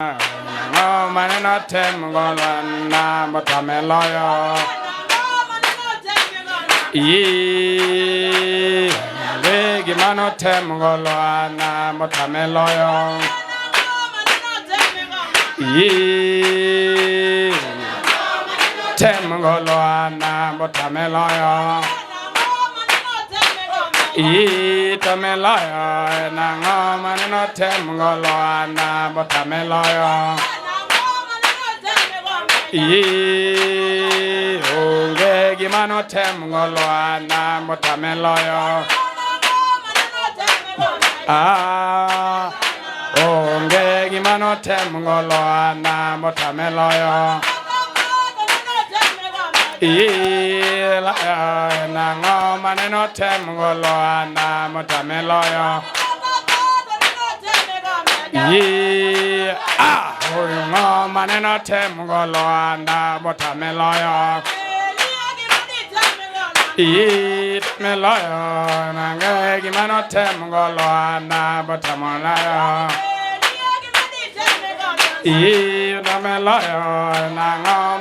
Manene Otemgo Lwanda Motame Loyo Ngima Otemgo Lwanda Motame Loyo Otemgo Lwanda Motame Loyo Tame Loyo Manene Otemgo Lwanda Motame Loyo Ngima Otemgo Lwanda Motame Loyo Ngima Otemgo Lwanda Motame Loyo Manene Otemgo Lwanda Motame Loyo Manene Otemgo Lwanda Motame Loyo Tame Loyo Ngima Otemgo Lwanda Motame Loyo Tame Loyo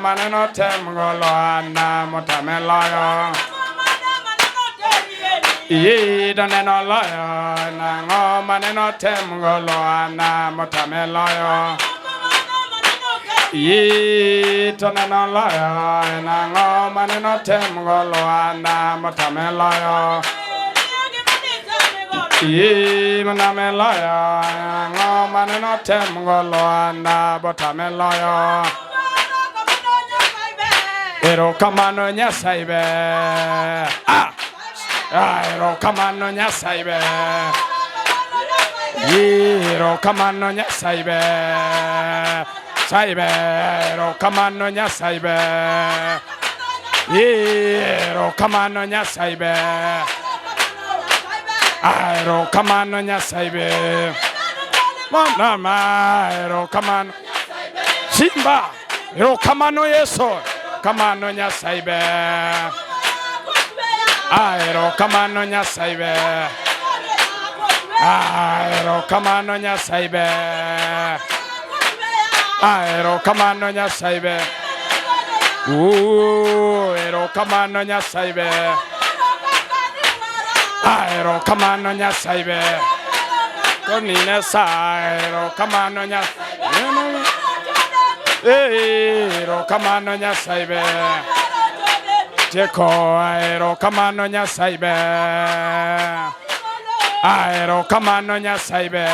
Manene Otemgo Lwanda Motame Loyo Tame Loyo Manene Otemgo Lwanda Motame Loyo Tame Loyo Manene Otemgo Lwanda Motame Loyo Motame Loyo Manene Otemgo Lwanda Motame Loyo Erokamano Nyasaibe Erokamano Nyasaibe Erokamano Nyasaibe Saibe Erokamano Nyasaibe Erokamano Nyasaibe Erokamano Nyasaibe Mama Erokamano Simba Erokamano Yesu Kamano Nyasaibe Erokamano Nyasaibe Erokamano Nyasaibe Erokamano Nyasaibe Erokamano Nyasaibe Erokamano Nyasaibe Konine sa Erokamano Nyasaibe Erokamano Nyasaibe Jeko Erokamano Nyasaibe Erokamano Nyasaibe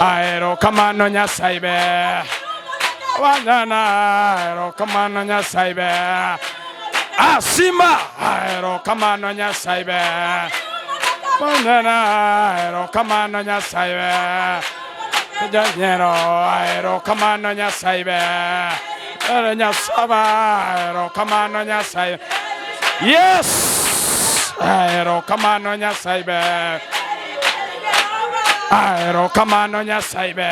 Erokamano Nyasaibe Wandana Erokamano Nyasaibe Simba Erokamano Nyasaibe Wandana Erokamano Nyasaibe Janyero Erokamano Nyasaibe Nyasaba Erokamano Nyasaibe Yes Erokamano Nyasaibe Erokamano Nyasaibe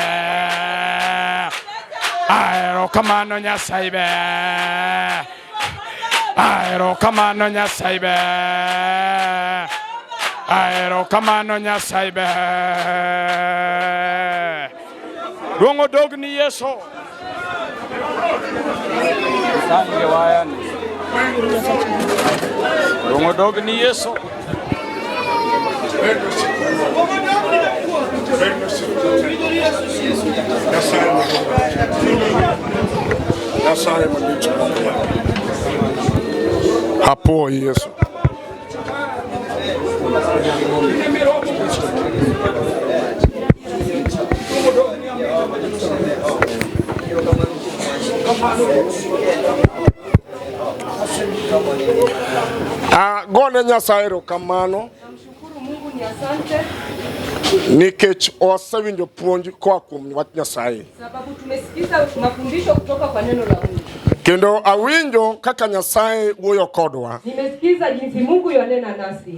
Erokamano Nyasaibe Erokamano Nyasaibe Erokamano Nyasaibe Dongo dogni Yesu Sange wayani Dongo dogni Yesu Hapo Yesu Gone Nyasaye erokamano. Namshukuru Mungu ni asante. Nikech osewinjo puonj kwa kuom wach Nyasaye. Sababu tumesikiza mafundisho kutoka kwa neno la Mungu. Kendo awinjo kaka Nyasaye wuoyo kodwa. Nimesikiza jinsi Mungu yonena nasi.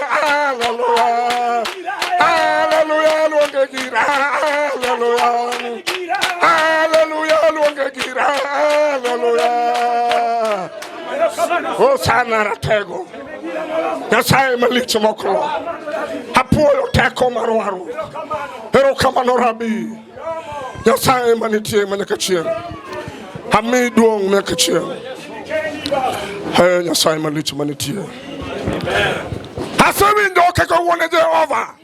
Hallelujah. Hallelujah. Luonge gira. Hallelujah. Hallelujah. Luonge gira. Hallelujah. Hosanna ratego. Nyasaye malich moklo. Apuoyo teko marwaru. Erokamano Rabi. Nyasaye manitie manyaka chieng'. Ami duong' manyaka chieng'. Hey, Nyasaye malich manitie. Asewinjo kaka wuone Jehova.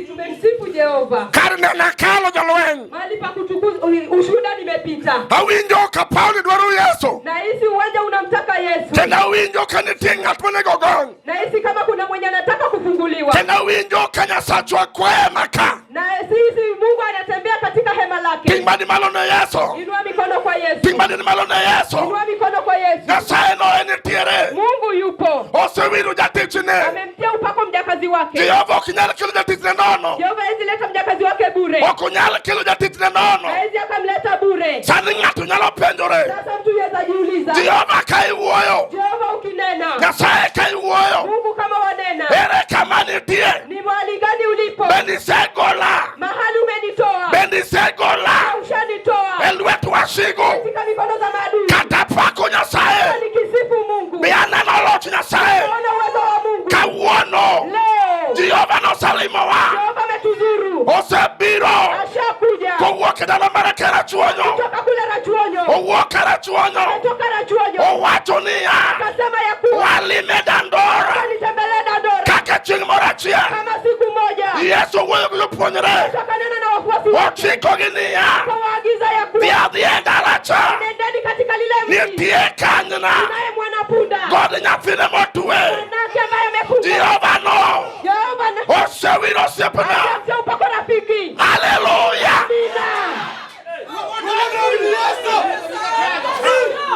Tumemsifu Jehova. Karne na kalo jalwen. Mahali pa kutukuza ushuhuda nimepita. Awinjo ka Paulo dwaro Yesu. Na hisi uwanja unamtaka Yesu. Tena awinjo ka nitie ng'at monego gony. Na hisi kama kuna mwenye anataka kufunguliwa. Tena awinjo ka Nyasachwa kwema ka. Na hisi Mungu anatembea katika hema lake. Tingmani malo na Yesu. Inua mikono kwa Yesu. Tingmani malo na Yesu. Inua mikono kwa Yesu. Nyasaye no enitiere. Mungu yupo. Osewiru jatichne. Amemtia upako mjakazi wake. Jehova kinyala kilo jatichne nono. Jehova hezi leta mjakazi wake bure. Okunyala kilo jatichne nono. Hezi akamleta bure. Sani ng'ato nyalo penjore. Sasa mtu yeza jiuliza. Jehova kai wuoyo. Jehova ukinena. Nyasaye kai wuoyo. Mungu kama wanena. Ere kama nitie. Ni mahali gani ulipo? Bendi segola. Mahali umenitoa. Bendi segola. Ushanitoa. Elwetu wasigo. Katika mikono za maadui. Katapako Nyasaye. Nikisifu Mungu. Biana na lotu Nyasaye. Ona uwezo wa Mungu. Kawuono. Leo. Jehova no salimo wa. Jehova ametuzuru. Osebiro. Ashakuja. Kowuok dala mara Karachuonyo. Kutoka kule Rachuonyo. Owuok Karachuonyo. Kutoka Rachuonyo. Owacho niya. Akasema ya kuwa. Walime Dandora. Nitembelea Dandora. Kaka chieng' moro achiel. Kama siku moja. Yesu wuoyo gi jopuonjre. Akanena na wafuasi wake. Ochikogi niya. Akawaagiza ya kuwa. Dhi e dala cha. Nendeni katika lile mji. Nitie kanyna. Naye mwanapunda. God nyathine motwe. Mwanake ambaye amekufa. Jehova no. Jehova na. Osewiro osiepena. Asante upako rafiki. Hallelujah. Amina.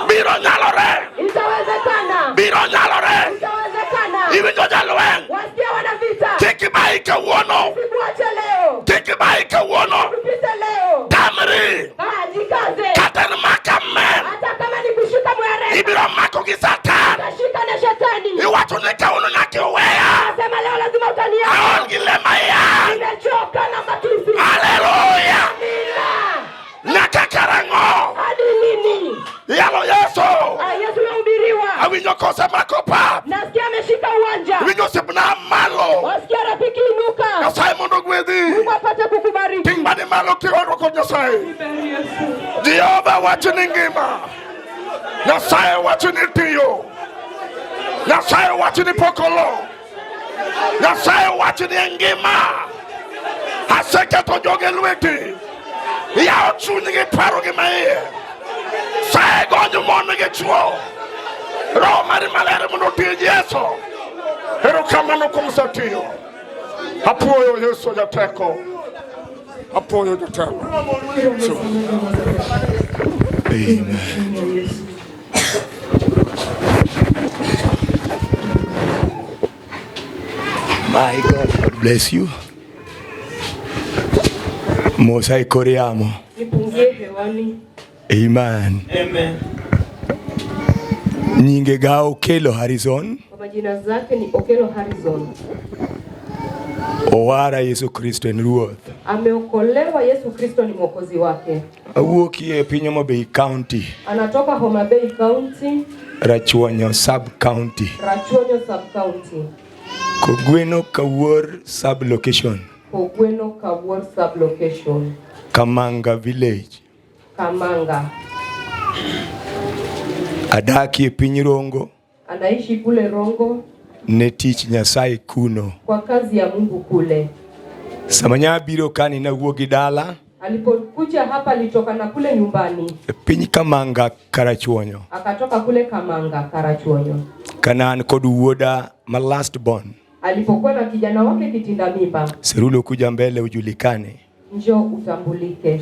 Biro nyalore. Itawezekana. Biro nyalore. Itawezekana. Iwinjo jalwen. Wasikia wana vita. Kik bai kawuono. Sikuache leo. Kik bai kawuono. Tupite leo. Tamri. Jikaze. Kata ni makamen. Hata kama ni kushika mwereka. Ibiro mako gi Satan. Utashika na shetani. Iwacho ni kauno nyaki uweya. Nasema leo lazima utaniacha. Aol gi lema ya. Nimechoka na matusi. Hallelujah. Amina. Nyaka karang'o. Hadi lini? Yalo Yesu. Yesu nahubiriwa. Awinjo kose mako pa. Nasikia ameshika uwanja. Winjo sipna malo. Wasikia rafiki inuka. Nyasaye mondo gwedhi. Mungu apate kukubariki. Tingmani malo kioro kod Nyasaye. Jehova wacho ni ngima. Nyasaye wacho ni tiyo. Nyasaye wacho ni pokolo. Nyasaye wacho ni ngima. Aseketo joge lweti. Yao chunygi paro gi maiye. Saye gonyo mon gi chuo. Roho mari malere mondo tiyo Yesu. Erokamano kuom satiyo. Apuoyo Yesu jateko. Apuoyo jatelo. Amen. My God bless you. Mosai Koreamo. Nipungie hewani. Amen. Amen. Nyinge gao Kelo Harrison. Kwa majina zake ni Kelo Harrison. Owara Yesu Kristo en ruoth. Ameokolewa, Yesu Kristo ni mwokozi wake. Awuoki e piny Homa Bay County. Anatoka Homa Bay County. Rachuonyo Sub County. Rachuonyo Sub County. Kogweno Kawuor Sub Location. Kogweno Kawuor Sub Location. Kamanga Village. Kamanga. Adaki e piny Rongo. Anaishi kule Rongo. Ne tich Nyasaye kuno. Kwa kazi ya Mungu kule. Samanya biro kani na wuogi dala. Alipokuja hapa alitoka na kule nyumbani. Piny Kamanga Karachuonyo. Akatoka kule Kamanga Karachuonyo. Kanan kod wuoda ma last born. Alipokuwa na kijana wake kitinda mimba. Serulo kuja mbele ujulikane. Njoo utambulike.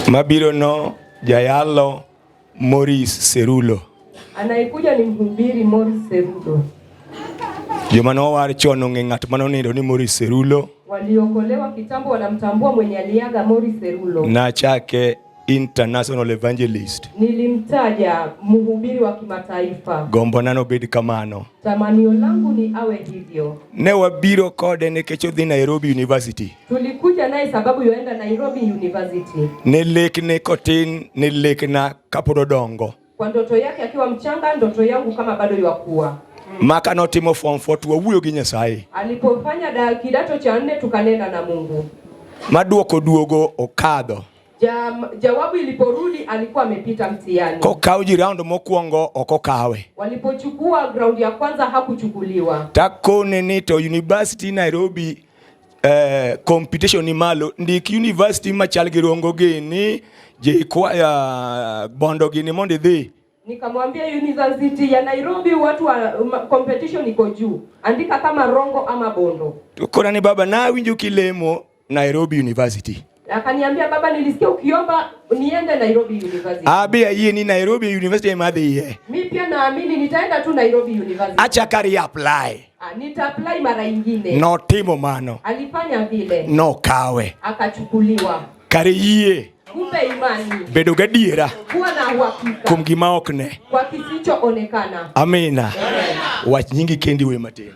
Mabiro no Jayalo Morris Serulo. Anaikuja ni mhubiri Morris Serulo. Jomano war chono ng'at manonindo ni Morris Serulo. Waliokolewa kitambo wanamtambua mwenye aliaga Morris Serulo. Na chake international evangelist. Nilimtaja mhubiri wa kimataifa. Gombo nano bed kamano. Tamanio langu ni awe hivyo. Ne wabiro kode nikech odhi Nairobi University. Tulikuja naye sababu yoenda Nairobi University. Ne lekne kotin, ne lekna kapod odongo. Kwa ndoto yake akiwa mchanga, ndoto yangu kama bado yakuwa. Maka notimo form 4 tuwuoyo gi Nyasaye. Alipofanya kidato cha 4 tukanena na Mungu. Maduoko duogo okadho. Jawabu iliporudi alikuwa amepita mtihani. Kokao ji round mokuongo okokawe. Walipochukua ground ya kwanza hakuchukuliwa. Takone ni to University Nairobi competition ni malo ndik university machal gi rongo gini je kwa ya bondo gini monde dhi. Nikamwambia University ya Nairobi watu wa competition iko juu. Andika kama rongo ama bondo. Tukona ni baba na winjo kilemo Nairobi University. Akaniambia baba nilisikia ukiomba niende Nairobi University. Abia yeye ni Nairobi University madhi ye. Mimi pia naamini nitaenda tu Nairobi University. Acha kari apply. Nita apply mara nyingine. No timo mano. Alifanya vile. No kawe. Akachukuliwa. Kari yie. Kumbe imani. Bedo gadiera. Kuwa na uhakika. Kum gima okne. Kwa kisichoonekana. Amina. Wach nyingi kendi we mateni.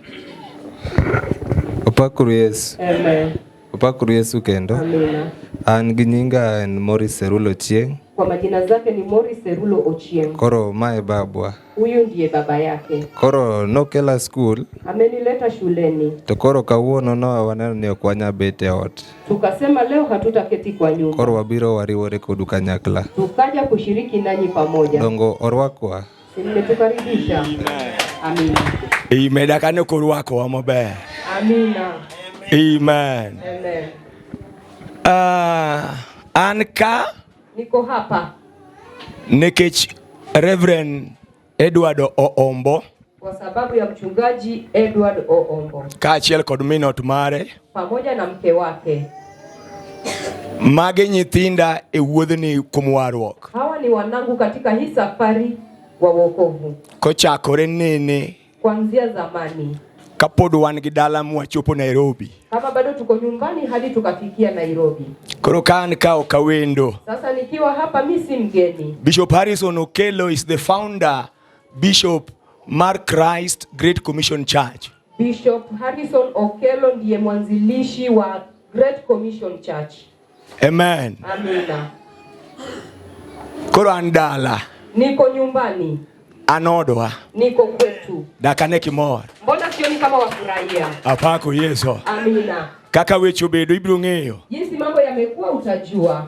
Opakuru Yesu. Amen. Opakuru Yesu kendo. Amina. An ginyinga en Morris Serulo Ochieng. Kwa majina zake ni Morris Serulo Ochieng. Koro mae babwa. Huyu ndiye baba yake. Koro nokela school. Amenileta shuleni. To koro kawuono no waneno ni okwanya bete ot. Tukasema leo hatutaketi kwa nyumba. Koro wabiro wariwore kodu kanyakla. Tukaja kushiriki nanyi pamoja. Dongo orwakwa. Nimetukaribisha. Amina. Imeda kane korwako wa maber. Amina. Amen. Amen. Anka niko hapa nikech Reverend Edwad Oombo kwa sababu ya mchungaji Edwad Oombo kaachiel kod minot mare pamoja na mke wake. Mage nyithinda e wuodhni kuom warruok. Hawa ni wanangu katika hii safari wa wokovu. Kochakore nene kuanzia zamani. Kapod wan gi dala mwachopo Nairobi. Kama bado tuko nyumbani hadi tukafikia Nairobi. Koro kan kao kawendo. Sasa nikiwa hapa mimi si mgeni. Bishop Harrison Kelo is the founder, Bishop Mark Christ Great Commission Church. Bishop Harrison Okelo ndiye mwanzilishi wa Great Commission Church. Amen. Amina. Koro andala. Niko nyumbani. Anodwa. Niko kwetu. Dakane kimor. Mbona sioni kama wafurahia? Apako Yesu. Amina. Kaka wecho bedo ibiro ng'eyo. Jinsi mambo yamekuwa utajua.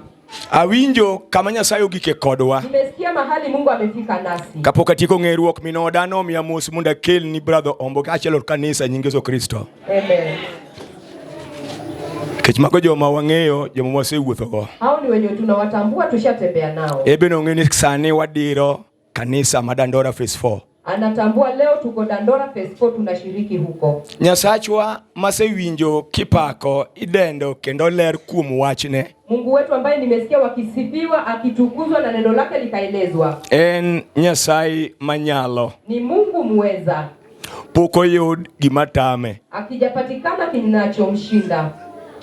Awinjo kama Nyasaye ogike kodwa. Nimesikia mahali Mungu amefika nasi. Kapok atieko ng'eruok minoda no miya mos mondo akel ni brother Ombo kaachiel kod kanisa nying Yesu Kristo. Amen. Kech mago joma wang'eyo, joma wasewuothogo. Hao ni wenye tunawatambua, tushatembea nao. Ebe no ng'eni sani wadiro kanisa madandora phase 4. Anatambua leo tuko Dandora phase 4 tunashiriki huko. Nyasachwa masewinjo kipako idendo kendo ler kuom wachne. Mungu wetu ambaye nimesikia wakisifiwa akitukuzwa na neno lake likaelezwa. En Nyasaye manyalo. Ni Mungu muweza. Poko yud gimatame. Akijapatikana kinachomshinda.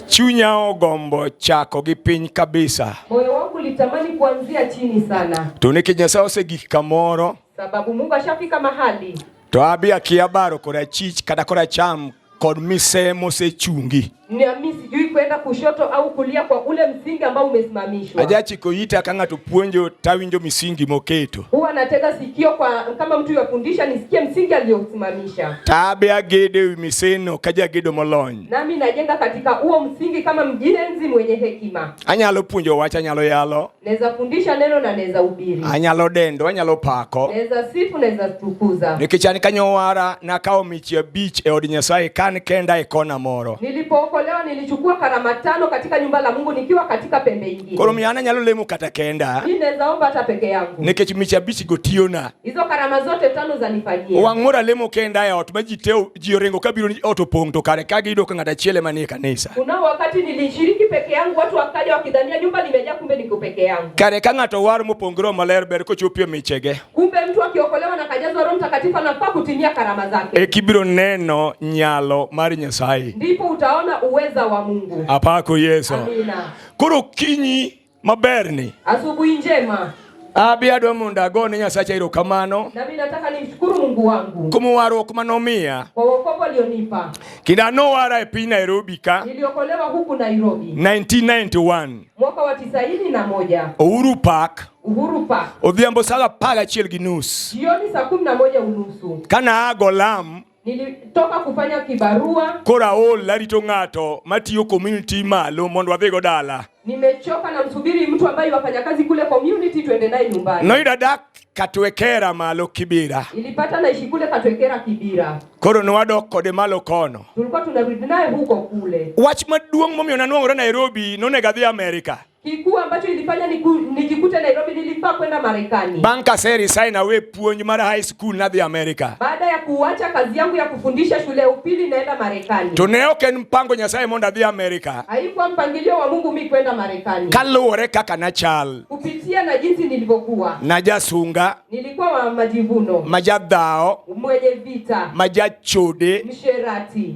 Chunya ogombo chako gi piny kabisa. Moyo wangu litamani kuanzia chini sana. To nikech Nyasaye osegik kamoro. Sababu Mungu ashafika mahali. To abia kiabaro kora chich kada kora cham kod misemo se chungi. Mimi sijui kwenda kushoto au kulia kwa ule msingi ambao umesimamishwa. Ajachi koita kanga to puonjo tawinjo misingi moketo. Huwa natega sikio kwa kama mtu yafundisha nisikie msingi aliosimamisha. Tabia gede miseno kaja gedo molony. Nami najenga katika huo msingi kama mjenzi mwenye hekima. Anyalo puonjo wacha anyalo yalo. Naweza fundisha neno na naweza hubiri. Anyalo dendo, anyalo pako. Naweza sifu, naweza tukuza. Nikichani kanyowara na kao michia beach e od Nyasaye kan kenda e kona moro. Nilipookolewa nilichukua karama 5 katika nyumba la Mungu nikiwa katika pembe nyingine. Koro miana nyalo lemo kata kenda. Mimi naweza omba hata peke yangu. Nikech michia beach gotiona. Hizo karama zote 5 zanifanyia. Wang'ora lemo kenda ya ot majiteo jiorengo kabiro ot opong to kare kagi ido kangata chiele manie kanisa. Kuna wakati nilishiriki peke yangu watu wakaja wakidhania nyumba limejaa kumbe niko peke yangu. Kare kangato war mopongro maler ber kochopio michege. Kumbe mtu akiokolewa na kajazwa Roho Mtakatifu anafaa kutimia karama zake. Kibiro neno nyalo mar Nyasaye. Ndipo utaona uweza wa Mungu. Apako Yesu. Amina. Koro kinyi Maberni. Asubuhi njema. Abiado munda gone Nyasaye erokamano. Na mimi nataka nimshukuru Mungu wangu. Kumuwarruok manomiya. Kwa wokovu alionipa. Kida nowara e piny Nairobi ka. Niliokolewa huku Nairobi. 1991. Mwaka wa 91. Uhuru Park. Uhuru Park. Odhiambo saa 11:30. Jioni saa 11:30. Kana ago lam. Nilitoka kufanya kibarua. Kora ol larito ng'ato matiyo community malo mondo wadhigo dala. Nimechoka na msubiri mtu ambaye wafanya kazi kule community tuende naye nyumbani. Noida dak Katwekera malo Kibira. Ilipata naishi kule Katwekera Kibira. Koro nwadok kode malo kono. Tulikuwa tunarudi naye huko kule. Wach maduong' momiyo nanwang'ora Nairobi nonega dhi Amerika. Kikuu ambacho ilifanya nijikute Nairobi nilifaa kwenda Marekani. Banka seri sign away puonj mara high school na dhi Amerika. Baada ya kuacha kazi yangu ya kufundisha shule ya upili naenda Marekani. To ne ok en mpango Nyasaye mondo adhi Amerika. Haikuwa mpangilio wa Mungu mimi kwenda Marekani. Kaluwore kaka nachal. Kupitia na jinsi nilivyokuwa. Najasunga. Nilikuwa wa majivuno. Majadhao. Mwenye vita. Majachode. Msherati.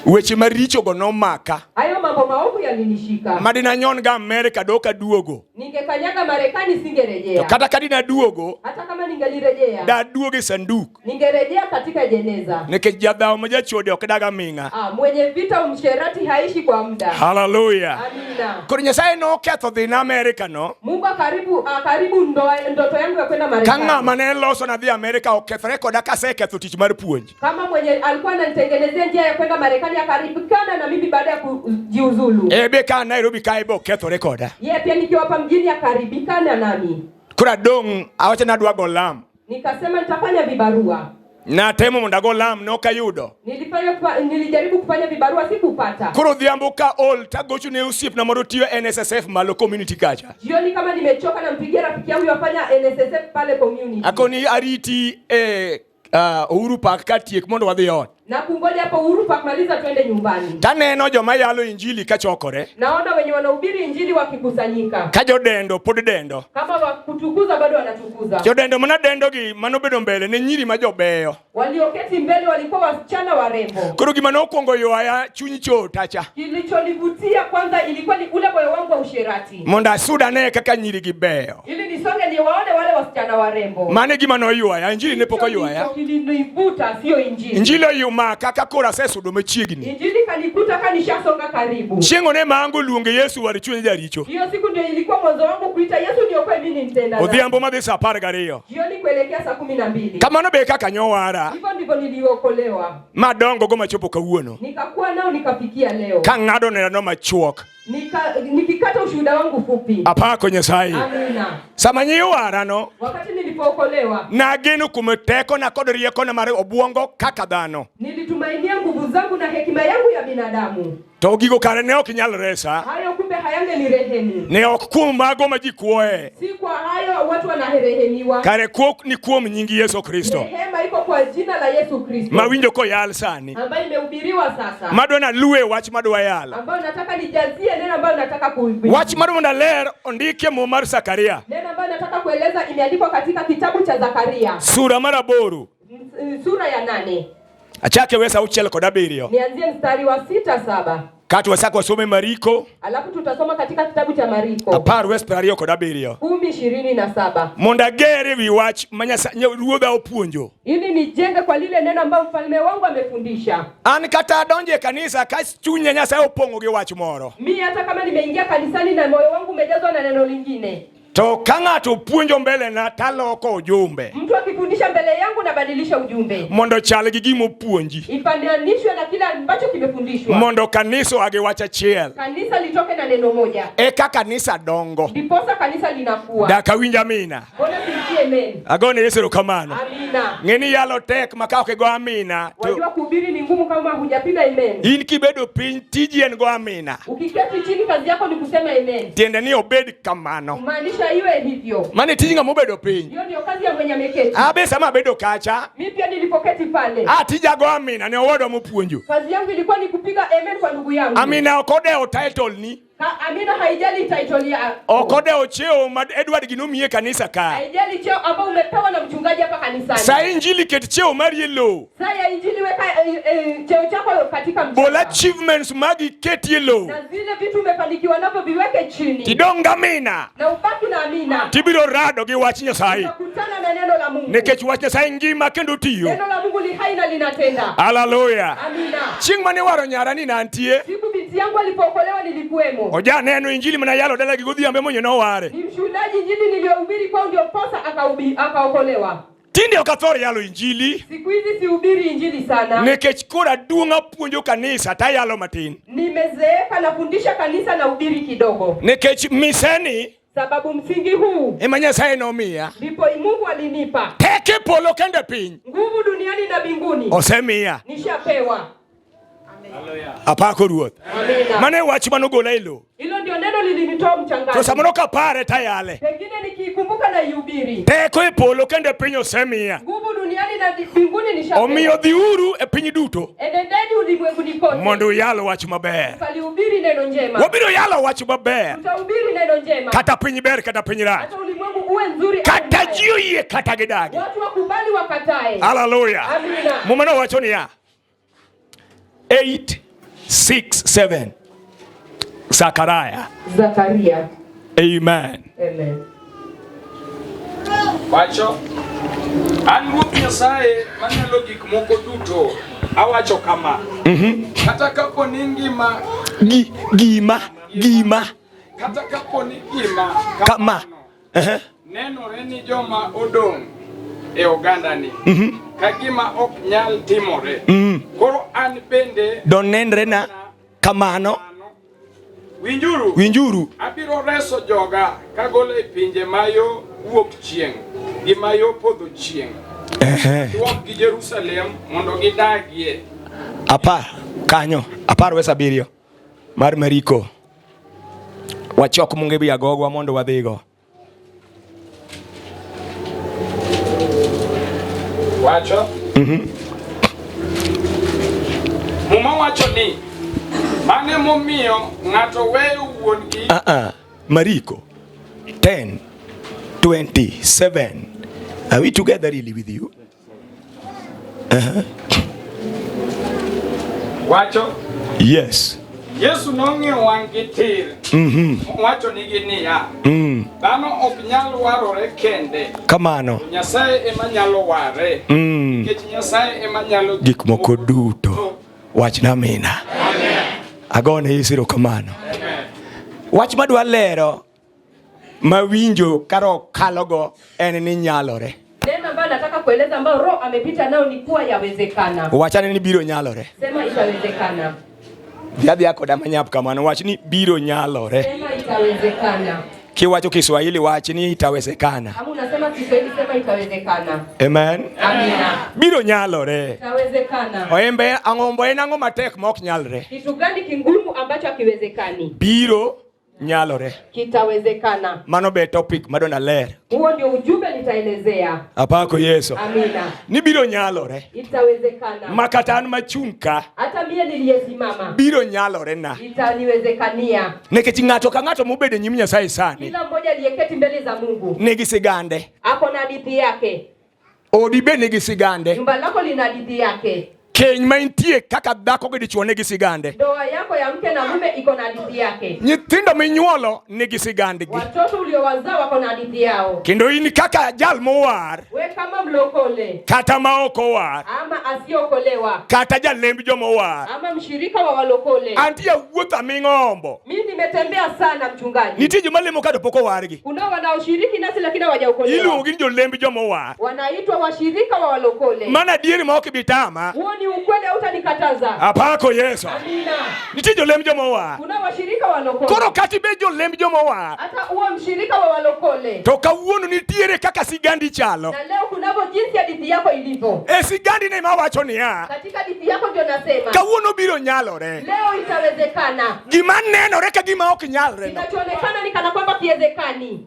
Weche maricho go nomaka. Hayo mambo maovu yalinishika. Madina nyon ga Amerika doka duogo. Ningekanyaga Marekani singerejea. To kata kadina duogo. Hata kama ningelirejea. Da duoge sanduk. Ningerejea katika jeneza. Nikech jadhao majachode ok daga minga. Mwenye vita msherati haishi kwa muda. Hallelujah. Amina. Koro Nyasaye no ketho dhi na Amerika no. Mungu karibu ndoto yangu ya kwenda Marekani. Kanga mane loso na dhi Amerika okethre koda kase ketho tich mar puonj. Kama mwenye alikuwa ananitengenezea njia ya kwenda Marekani akaribikana na mimi baada ya kujiuzulu. Beka Nairobi kai bo ketho rekoda. Yeye pia nikiwa hapa mjini akaribikana nami. Kura dong awacha na dwago lam. Nikasema nitafanya vibarua. Na temo mondago lam no kayudo. Nilijaribu kufanya vibarua sikupata. Kuro dhiambuka all tagochu ne usip na modo tiyo NSSF malo community kacha. Jioni kama nimechoka na mpigia rafiki yangu yafanya NSSF pale community. Akoni ariti Uhuru Park katiek mondo wadhi ot. Na kungoja hapo Uhuru Park maliza twende nyumbani. Taneno joma yalo injili kachokore. Naona wenye wanahubiri injili wakikusanyika. Kajo dendo pod dendo. Kama wakutukuza bado wanatukuza. Jo dendo mna dendo gi mano bedo mbele ne nyiri majobeyo. Walioketi mbele walikuwa wasichana warembo. Koro gima nokuongo ywaya chuny chotacha. Kilichonivutia kwanza ilikuwa ni ule moyo wangu wa usherati. Monda suda ne kaka nyiri gibeyo. Ili nisonge ni waone wale wasichana warembo. Mane gima no ywaya injili ne poko ywaya. Kilinivuta sio injili. Injili maka kakora sesudo machiegni. Injili kanikuta kanishasonga karibu. Chiengo ne mangu luonge Yesu wali chuny jaricho. Hiyo siku ndio ilikuwa mwanzo wangu kuita Yesu ndio kwa mimi nitenda. Odhiambo madhi saa 12. Jioni kuelekea saa 12. Kamano be kaka nyowara. Hivyo ndivyo niliokolewa. Madongo go machopo kawuono. Nikakuwa nao nikafikia leo. Kangado ne no machuok. Nikikata ushuhuda wangu fupi. Apako Nyasaye. Amina. Samanyi wara no. Wakati nilipookolewa. Na geno kumeteko na kod rieko na mare obwongo kaka dhano. Nilitumainia nguvu zangu na hekima yangu ya binadamu. To gigo kare ne ok nyal resa. Hayo kumbe hayange ni rehemu. Ne ok kuom mago ma ji kuoe. Si kwa hayo watu wanaherehemiwa. Kare kuok ni kuom nyingi Yesu Kristo. Rehema iko kwa jina la Yesu Kristo. Mawinjo ko yal sani. Ambayo imehubiriwa sasa. Madona luwe wach madwa yal. Ambayo nataka nijazie neno ambayo nataka kuhubiri. Wach madwa ler ondike mo mar Zakaria. Neno ambayo nataka kueleza imeandikwa katika kitabu cha Zakaria. Sura mara 8. Sura ya 8. Achake wesa 6-7. Nianzie mstari wa 6-7. Kati wasako wasome Mariko. Alafu tutasoma katika kitabu cha Mariko. Apar wes 27. 10:27. Monda gere wi wach manyasa ruodha opuonjo. Ili nijenge kwa lile neno ambalo mfalme wangu amefundisha. An kata donje kanisa ka chunya Nyasaye opongo gi wach moro. Mimi hata kama nimeingia kanisani na moyo wangu umejazwa na neno lingine. To kanga to puonjo mbele na taloko ujumbe. Mtu akifundisha mbele yangu nabadilisha ujumbe. Mondo chal gi gimo puonji. Ifananishwe na kila ambacho kimefundishwa. Mondo kaniso age wacha chiel. Kanisa litoke na neno moja. Eka kanisa dongo. Ndiposa kanisa linakuwa. Da kawinja mina. Bona sikie amen. Agone Yesu kamano. Amina. Ngeni yalo tek makao ke go amina. Wajua kuhubiri ni ngumu kama hujapiga amen. In kibedo piny tiji en go amina. Ukiketi chini kazi yako ni kusema amen. Tiende ni obed kamano. Maanisha iwe hivyo. Mane tiji nga mobedo piny. Hiyo ndio kazi ya mwenye ameketi. Abe sama bedo kacha. Mimi pia nilipoketi pale. Tija go amina ne owodo mopuonjo. Kazi yangu ilikuwa ni kupiga amen kwa ndugu yangu. Amina okode o title ni. Amina haijali title ya. Okode ocheo mad Edwad ginomie kanisa ka. Haijali cheo ambao umepewa na mchungaji hapa kanisani. Saa Injili ket cheo mari yelo. Saa ya Injili weka cheo chako katika mchungaji. Bola achievements magi ket yelo. Na zile vitu umefanikiwa navyo viweke chini. Tidonga mina. Na ubaki na amina. Tibiro rado gi wach Nyasaye. Utakutana na neno la Mungu. Nekech wach Nyasaye ngima kendo tiyo. Neno la Mungu li hai na linatenda. Hallelujah. Amina. Chieng mane waro nyara ni nantie. Siku binti yangu alipookolewa nilikuwemo. Oja neno Injili mana yalo dala gigodhiambe monyo no ware. Ni mshuhudaji Injili niliohubiri kwa ndio posa akaokolewa. Tinde okathor yalo Injili. Siku hizi sihubiri Injili sana. Nekech kora duonga puonjo kanisa ta yalo matin. Nimezeeka nafundisha kanisa na hubiri kidogo. Nekech miseni sababu msingi huu ema Nyasaye nomia. Ndipo Mungu alinipa. Teke polo kende piny. Nguvu duniani na mbinguni. Osemia. Nishapewa. Apako ruoth. Amina. Mane wach manogola ilo. Hilo ndio neno lilinitoa mchangani. To samano kapare tayale. Pengine nikikumbuka na ihubiri. Teko e polo kende piny osemia. Nguvu duniani na mbinguni nishapewa. Omiyo dhiuru e piny duto. Enendeni ulimwenguni kote. Mondo yalo wach maber. Kalihubiri neno njema. Wabiro yalo wach maber. Utahubiri neno njema. Kata piny ber kata piny rach. Hata ulimwengu uwe nzuri. Kata jio yie kata gidagi. Watu wakubali wakatae. Hallelujah. Amina. Mumano wacho niya. 8, 6, 7. Zakaria. Amen. Amen. Wacho. An Ruoth Nyasaye manyalo gik moko duto awacho kama. Kata kapo ni ngima Ngima. Kata kapo ni ngima Kama. Nenore ni joma odong e oganda ni. Kagima ok nyal timore. Koro an bende Don nenre na kamano. Winjuru. Abiro reso joga kagolo e pinje mayo wuok chieng' gi mayo podho chieng'. Duok gi Jerusalem mondo gidagie. Apar wesa biriyo. Mar Mariko. Wachok munge bi agogwa mondo wadhigo. Wacho? Muma wacho ni mane momiyo ng'ato weyo wuongi. Mariko 10, 27. Are we together really with you? Wacho? Yes. Yesu nong'iyo wang'gi tir. Wacho nigi niya. Dhano ok nyal warore kende. Kamano. Nyasaye ema nyalo ware. Nikech Nyasaye ema nyalo gik moko duto. Wach na mina. Amen. Agone Yesu kamano. Amen. Wach madwa lero mawinjo karo kalogo en ni nyalore. Neno ambalo nataka kueleza ambao Roho amepita nao ni kuwa yawezekana. Wachane ni biro nyalore. Sema itawezekana. Yadhi yako da manyap kamano wach ni biro nyalore. Sema itawezekana. Kiwacho Kiswahili wach ni itawezekana. Kama unasema Kiswahili sema itawezekana. Amen. Amina. Biro nyalore. Itawezekana. Oembe angombo enango matek mok nyalre. Kitu gani kingumu ambacho hakiwezekani? Biro nyalore. Kitawezekana. Mano be topic madona ler. Huo ndio ujumbe nitaelezea. Apako Yesu. Amina. Ni biro nyalore. Itawezekana. Makatan machunka. Hata mie niliyesimama. Biro nyalore na. Itaniwezekania. Nekech ng'ato ka ng'ato mobede nyim Nyasaye sani. Kila mmoja aliyeketi mbele za Mungu. Nigi sigande. Ako na hadithi yake. Odi be nigi sigande. Nyumba lako lina hadithi yake. Keny ma intie kaka dhako gi dichuo nigi sigande. Ndoa yako ya mke na mume iko na hadithi yake. Nyithindo minyuolo nigi sigandgi. Watoto uliowazaa wako na hadithi yao. Kendo in kaka jal mowar. We kama mlokole. Kata ma ok owar. Ama asiokolewa. Kata jalemb joma owar. Ama mshirika wa walokole. Antie wuotha ming'ombo. Mimi nimetembea sana mchungaji. Nitie joma lemo kado pok owargi. Kuna wanaoshiriki nasi lakini hawajaokolewa. Iluongo ni jolemb joma owar. Wanaitwa washirika wa walokole. Mana dieri ma ok bitama. Huo ni ukweli hutanikataza. Apako Yesu. Amina. Nitie jolemb joma owar. Kuna washirika walokole. Koro kati be jolemb joma owar. Hata huo mshirika wa walokole. To kawuono nitiere kaka sigandi chalo. Na leo kunavyo jinsi hadithi yako ilivyo. Sigandi ne mawacho niya. Katika hadithi yako ndio nasema. Kawuono biro nyalore. Leo itawezekana. Gima nenore ka gima ok nyalre. Kinachoonekana ni kana kwamba kiwezekani.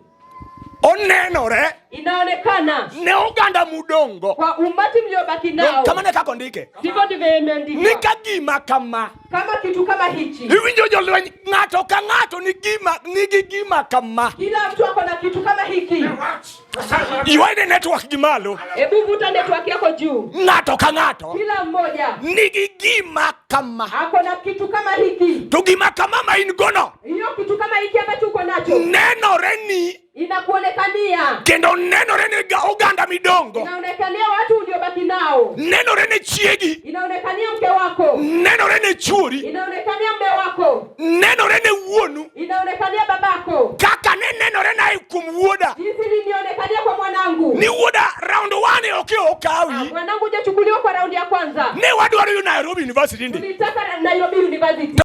onenore inaonekana ne oganda mudongo kwa umati mliobaki nao. Kama ne kako ndike Ndivyo ndivyo imeandikwa. Nika gima kama kitu kama hichi. Iwinjo jolweny ng'ato ka ng'ato nigi gima kama. Kila mtu ako na kitu kama hiki. Iwaide network gimalo. Hebu vuta network yako juu. Ng'ato ka ng'ato Kila mmoja nigi gima kama. ako na kitu kama hiki. To gima kama ma in gono. Hiyo kitu kama hiki ambacho uko nacho. Nenore ni inakuonekania. Kendo nenore ni oganda midongo. Inaonekania watu uliobaki nao. Nenore ni chiegi. Inaonekania mke wako. Nenore ni chuori. Inaonekania mume wako. Nenore ni wuonu. Inaonekania babako. Kaka nenore na ikum wuoda. Jinsi nilionekania kwa mwanangu. Ni wuoda round 1 okay okawi. Mwanangu hujachukuliwa kwa round ya kwanza. Ne wadwaro Nairobi University ndi. Tulitaka Nairobi University.